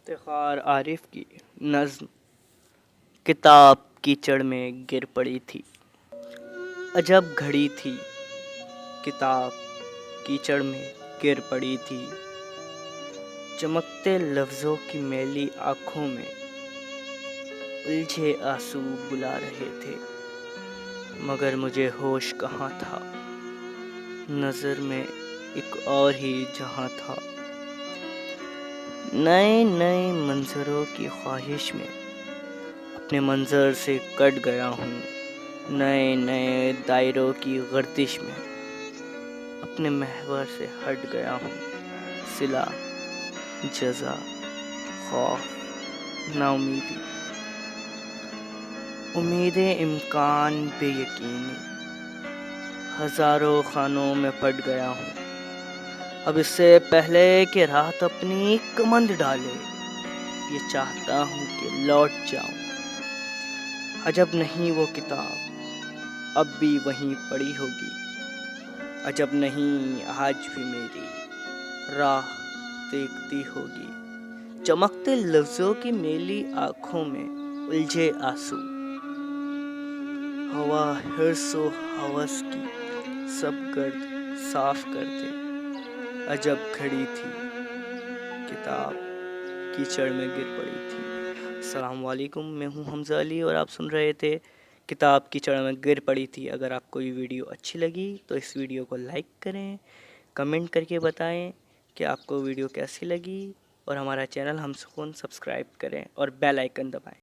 افتخار عارف کی نظم کتاب کیچڑ میں گر پڑی تھی، عجب گھڑی تھی کتاب کیچڑ میں گر پڑی تھی، چمکتے لفظوں کی میلی آنکھوں میں الجھے آنسو بلا رہے تھے، مگر مجھے ہوش کہاں تھا، نظر میں ایک اور ہی جہاں تھا، نئے نئے منظروں کی خواہش میں اپنے منظر سے کٹ گیا ہوں، نئے نئے دائروں کی گردش میں اپنے محور سے ہٹ گیا ہوں، صلہ جزا خوف ناامیدی امیدیں امکان بے یقینی ہزاروں خانوں میں پٹ گیا ہوں، اب اس سے پہلے کہ رات اپنی کمند ڈالے یہ چاہتا ہوں کہ لوٹ جاؤں، عجب نہیں وہ کتاب اب بھی وہیں پڑی ہوگی، عجب نہیں آج بھی میری راہ دیکھتی ہوگی، چمکتے لفظوں کی میلی آنکھوں میں الجھے آنسو، ہوا حرص و ہوس کی سب گرد صاف کر دے، عجب گھڑی تھی کتاب کیچڑ میں گر پڑی تھی۔ السلام علیکم، میں ہوں حمزہ علی اور آپ سن رہے تھے کتاب کیچڑ میں گر پڑی تھی۔ اگر آپ کو یہ ویڈیو اچھی لگی تو اس ویڈیو کو لائک کریں، کمنٹ کر کے بتائیں کہ آپ کو ویڈیو کیسی لگی، اور ہمارا چینل ہم سکون سبسکرائب کریں اور بیل آئیکن دبائیں۔